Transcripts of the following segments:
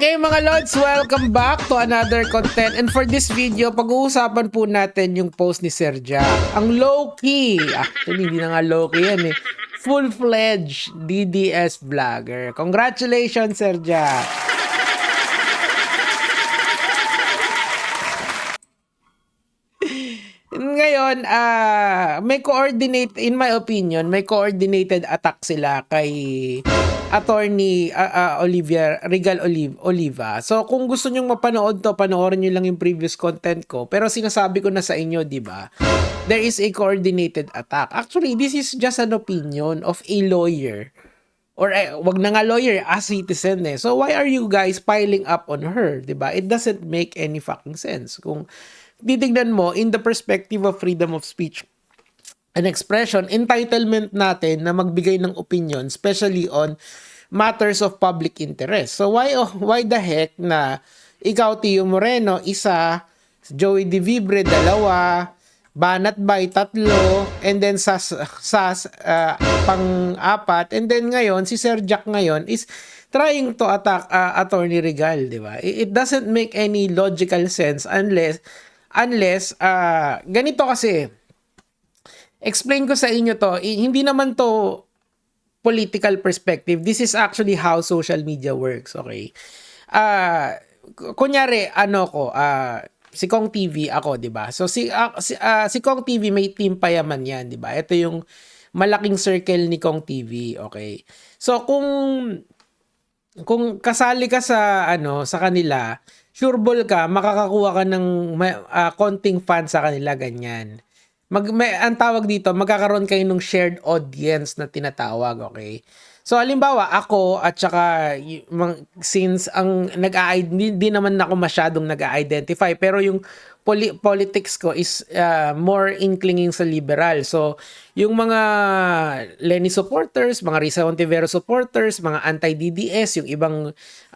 Okay mga Lods, welcome back to another content. And for this video, pag-uusapan po natin yung post ni Sir Jack. Ang low-key, actually hindi na nga low-key yan eh. Full-fledged DDS vlogger. Congratulations Sir Jack! Ngayon, in my opinion, may coordinated attack sila kay Attorney Regal Oliva. So kung gusto nyong mapanood to, panoorin nyo lang yung previous content ko. Pero sinasabi ko na sa inyo, di ba? There is a coordinated attack. Actually, this is just an opinion of a lawyer. Or wag na nga lawyer, a citizen eh. So why are you guys piling up on her, di ba? It doesn't make any fucking sense. Kung titignan mo, in the perspective of freedom of speech and expression, entitlement natin na magbigay ng opinion, especially on matters of public interest. So why the heck na ikaw, Tio Moreno, isa, Joey De Vibre, dalawa, Banat Bay, tatlo, and then Sas pang-apat, and then ngayon, si Sir Jack ngayon is trying to attack Attorney Regal, di ba? It doesn't make any logical sense unless ganito kasi. Explain ko sa inyo to, hindi naman to political perspective. This is actually how social media works, okay? Kunyari, si Kong TV ako, 'di ba? So si Kong TV may team payaman 'yan, 'di ba? Ito yung malaking circle ni Kong TV, okay? So kung kasali ka sa sa kanila, sureball ka makakakuha ka ng konting fan sa kanila, ganyan. Ang tawag dito, magkakaroon kayo ng shared audience na tinatawag, okay? So, halimbawa, ako at saka, since ang hindi naman ako masyadong nag-identify, pero yung politics ko is more inclining sa liberal. So, yung mga Lenny supporters, mga Risa Ontiveros supporters, mga anti-DDS, yung ibang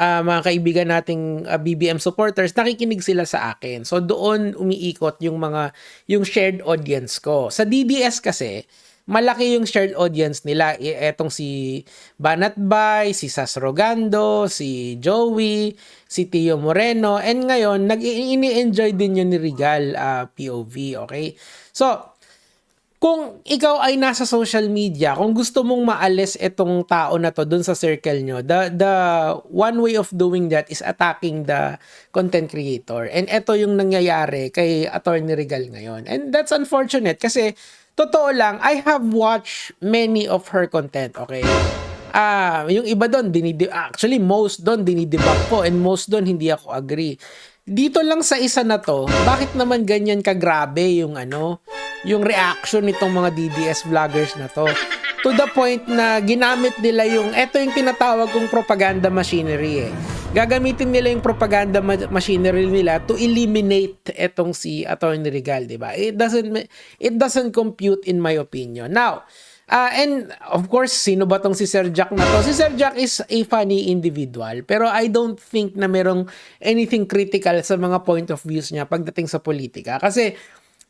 mga kaibigan nating BBM supporters, nakikinig sila sa akin. So, doon umiikot yung shared audience ko. Sa DDS kasi, malaki yung shared audience nila. Etong si Banat Bay, si Sas Rogando, si Joey, si Tio Moreno, and ngayon, ini-enjoy din yun ni Regal POV, okay? So, kung ikaw ay nasa social media, kung gusto mong maalis itong tao na to dun sa circle nyo, the one way of doing that is attacking the content creator. And ito yung nangyayari kay Attorney Regal ngayon. And that's unfortunate kasi totoo lang, I have watched many of her content, okay? Yung iba doon, actually most doon dinidebunk ko, and most doon hindi ako agree. Dito lang sa isa na to, bakit naman ganyan kagrabe yung yung reaction nitong mga DDS vloggers na to? To the point na ginamit nila eto yung tinatawag kong propaganda machinery eh. Gagamitin nila yung propaganda machinery nila to eliminate etong si Attorney Regal, di ba? It doesn't compute in my opinion. Now, and of course, sino ba tong si Sir Jack na to? Si Sir Jack is a funny individual, pero I don't think na merong anything critical sa mga point of views niya pagdating sa politika. Kasi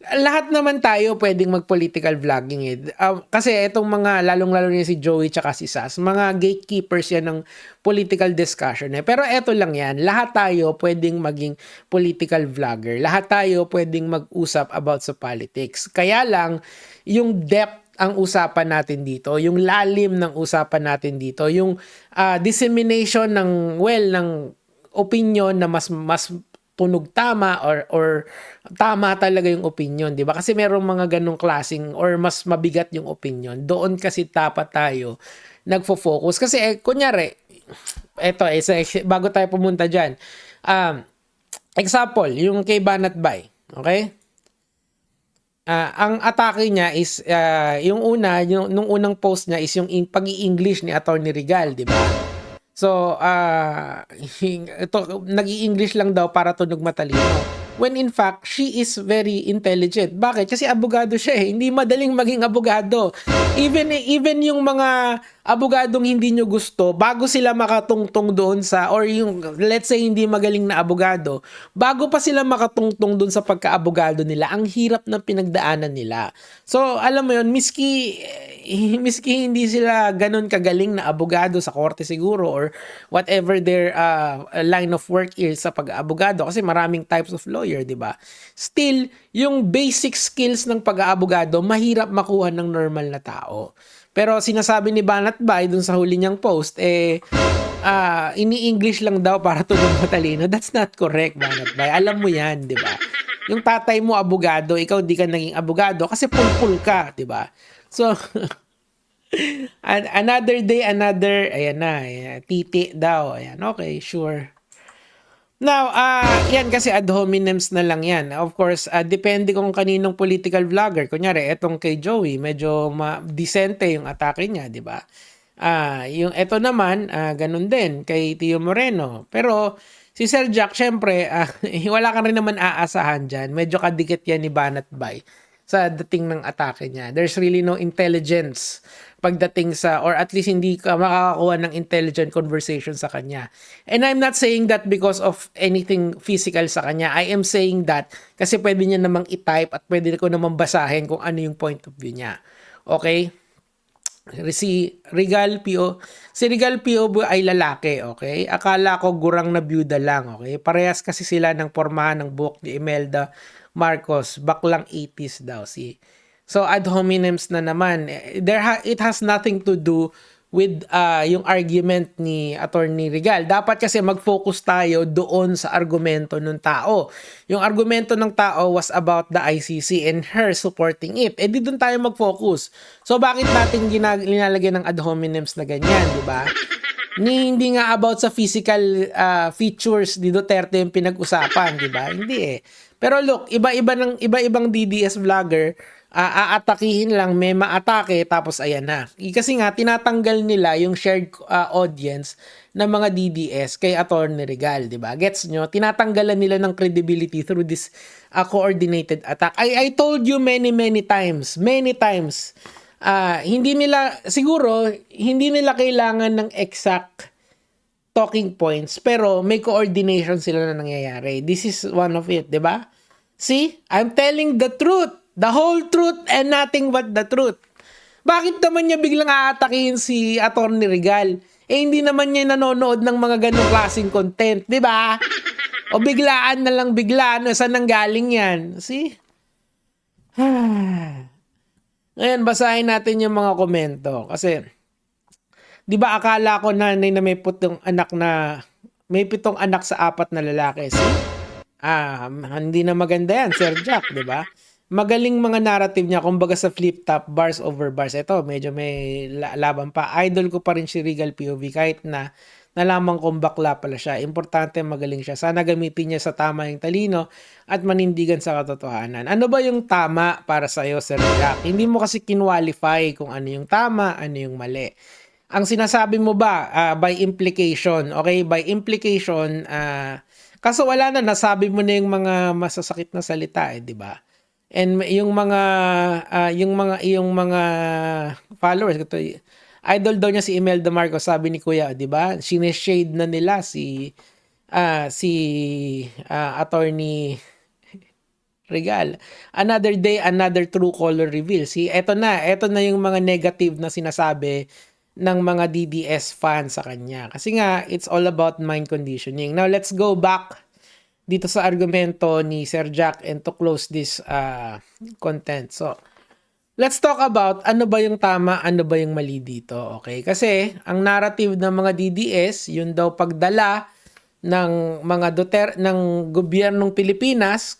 lahat naman tayo pwedeng mag-political vlogging eh. Kasi itong mga, lalong-lalo niya si Joey tsaka si Sas, mga gatekeepers yan ng political discussion eh. Pero eto lang yan, lahat tayo pwedeng maging political vlogger. Lahat tayo pwedeng mag-usap about sa politics. Kaya lang, yung depth ang usapan natin dito, yung lalim ng usapan natin dito, yung dissemination ng opinion na mas tunog tama or tama talaga yung opinion, di ba? Kasi merong mga ganong klaseng or mas mabigat yung opinion. Doon kasi dapat tayo nagfo-focus. Kasi kunyari, eto bago tayo pumunta dyan, example, yung kay Banat Bay, okay? Ang atake niya is yung nung unang post niya is yung pag-i-English ni Attorney Regal, di ba? So, ito, nag-i-English lang daw para tunog matalino. When in fact, she is very intelligent. Bakit? Kasi abogado siya eh. Hindi madaling maging abogado. Even yung mga abogadong hindi nyo gusto, bago sila makatungtong doon sa, or yung, let's say, hindi magaling na abogado, bago pa sila makatungtong doon sa pagka-abogado nila, ang hirap ng pinagdaanan nila. So, alam mo yun, miski hindi sila ganun kagaling na abogado sa korte siguro, or whatever their line of work is sa pag-abogado, kasi maraming types of lawyer, di ba? Still, yung basic skills ng pag-aabogado, mahirap makuha ng normal na tao. Pero sinasabi ni Banat Bay dun sa huli niyang post, ini-English lang daw para tulong matalino. That's not correct, Banat Bay. Alam mo yan, di ba? Yung tatay mo abogado, ikaw di ka naging abogado kasi pulpul ka, di ba? So, another day, ayan na, titi daw. Ayan, okay, sure. Now, yan kasi ad hominems na lang yan. Of course, depende kung kaninong political vlogger. Kunyari, etong kay Joey, medyo decente yung atake niya, di ba? Yung eto naman, ganun din kay Tio Moreno. Pero si Sir Jack, syempre, wala ka rin naman aasahan dyan. Medyo kadikit yan ni Banat Bay sa dating ng atake niya. There's really no intelligence pagdating sa, or at least hindi ka makakakuha ng intelligent conversation sa kanya. And I'm not saying that because of anything physical sa kanya. I am saying that kasi pwede niya namang i-type at pwede ko namang basahin kung ano yung point of view niya. Okay? Si Regal P.O. ay lalaki, okay? Akala ko gurang na byuda lang, okay? Parehas kasi sila ng pormahan ng buhok ni Imelda Marcos, baklang 80s daw So ad hominems na naman. It has nothing to do with yung argument ni Attorney Regal. Dapat kasi mag-focus tayo doon sa argumento ng tao. Yung argumento ng tao was about the ICC and her supporting it. Di doon tayo mag-focus. So bakit natin linalagyan ng ad hominems na ganyan, di ba? Hindi nga about sa physical features ni Duterte yung pinag-usapan, di ba? Hindi Pero look, iba-ibang DDS vlogger, aatakihin lang, may maatake, tapos ayan na. Kasi nga, tinatanggal nila yung shared audience ng mga DDS kay Attorney Regal, di ba? Gets nyo? Tinatanggalan nila ng credibility through this coordinated attack. I told you many times, hindi nila kailangan ng exact talking points, pero may coordination sila na nangyayari. This is one of it, di ba? See? I'm telling the truth. The whole truth and nothing but the truth. Bakit naman niya biglang aatakihin si Attorney Regal? Hindi naman niya nanonood ng mga ganong klaseng content, di ba? O biglaan na lang saan nang galing yan? See? Ngayon, basahin natin yung mga komento. Kasi, di ba akala ko nanay na may 7 anak sa 4 na lalaki. See? Hindi na maganda yan, Sir Jack, di ba? Magaling mga narrative niya, kumbaga sa flip top, bars over bars. Ito, medyo may laban pa. Idol ko pa rin si Regal POV kahit na nalaman kong bakla pala siya. Importante magaling siya. Sana gamitin niya sa tama yung talino at manindigan sa katotohanan. Ano ba yung tama para sa'yo, Sir Jack? Hindi mo kasi kinwalify kung ano yung tama, ano yung mali. Ang sinasabi mo ba, by implication, okay? By implication, kaso wala na, nasabi mo na yung mga masasakit na salita, di ba? And yung mga followers, idol daw niya si Imelda Marcos, sabi ni Kuya, 'di ba? Sineshade na nila si Attorney Regal. Another day, another true color reveal. Eto na yung mga negative na sinasabi ng mga DDS fans sa kanya. Kasi nga, it's all about mind conditioning. Now, let's go back dito sa argumento ni Sir Jack and to close this content. So, let's talk about ano ba yung tama, ano ba yung mali dito. Okay? Kasi, ang narrative ng mga DDS, yun daw pagdala ng mga ng gobyernong Pilipinas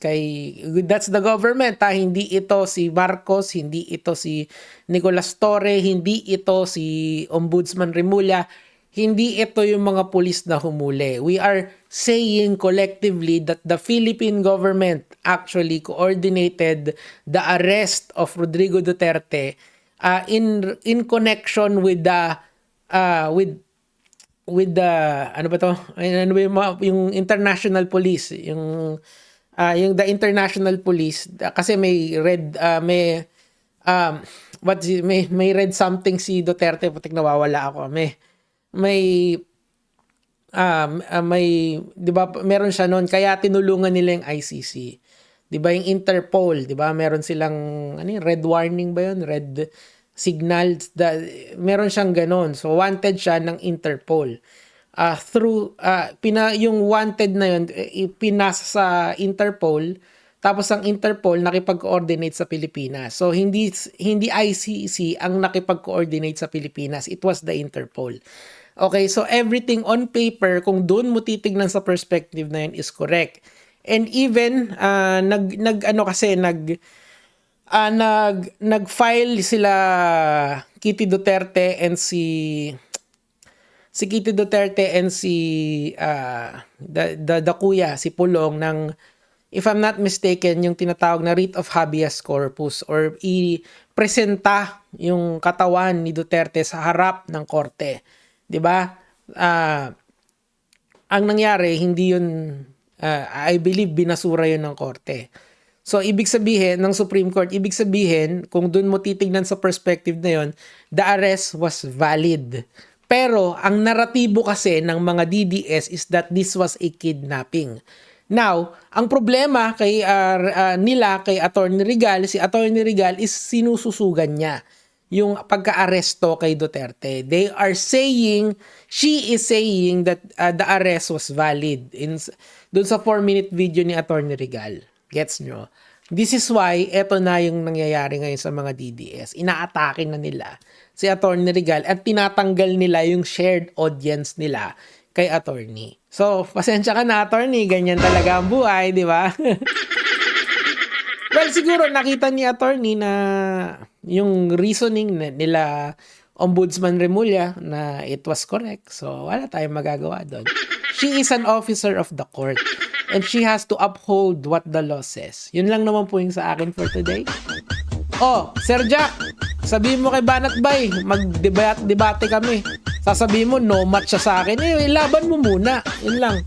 that's the government, hindi ito si Marcos, hindi ito si Nicolas Torre, hindi ito si Ombudsman Remulla, hindi ito yung mga pulis na humuli. We are saying collectively that the Philippine government actually coordinated the arrest of Rodrigo Duterte in connection with the ano ba to? Ano ba yung international police, yung the international police kasi may may read something si Duterte, putik nawawala ako. May 'di ba meron siya noon kaya tinulungan nila yung ICC. 'Di ba yung Interpol, 'di ba? Meron silang red warning ba 'yun? Red signals, meron siyang ganon. So wanted siya ng Interpol. Yung wanted na 'yun pinasa sa Interpol, tapos ang Interpol nakipag-coordinate sa Pilipinas. So hindi ICC ang nakipag-coordinate sa Pilipinas, it was the Interpol. Okay, so everything on paper, kung doon mo titignan sa perspective na yun, is correct. And even nag-file sila Kitty Duterte and si Kitty Duterte and the kuya, si Pulong, ng, if I'm not mistaken, yung tinatawag na writ of habeas corpus, or i-presenta yung katawan ni Duterte sa harap ng korte. 'Di ba? Ang nangyari, hindi yun, I believe, binasura yun ng korte. So, ibig sabihin, ng Supreme Court, ibig sabihin, kung dun mo titignan sa perspective na yun, the arrest was valid. Pero, ang naratibo kasi ng mga DDS is that this was a kidnapping. Now, ang problema kay Attorney Regal, si Attorney Regal is sinususugan niya yung pagka-aresto kay Duterte. She is saying that the arrest was valid dun sa 4-minute video ni Attorney Regal. Gets nyo? This is why eto na yung nangyayari ngayon sa mga DDS. Inaatake na nila si Attorney Regal at tinatanggal nila yung shared audience nila kay Attorney. So, pasensya ka na, Attorney. Ganyan talaga ang buhay, di ba? Well, siguro nakita ni Attorney na yung reasoning nila Ombudsman Remulla na it was correct. So, wala tayong magagawa doon. She is an officer of the court and she has to uphold what the law says. Yun lang naman po yung sa akin for today. Oh, Sir Jack, sabihin mo kay Banat Bay, mag-debate kami. Sasabihin mo, no match siya sa akin. Laban mo muna. Yun lang.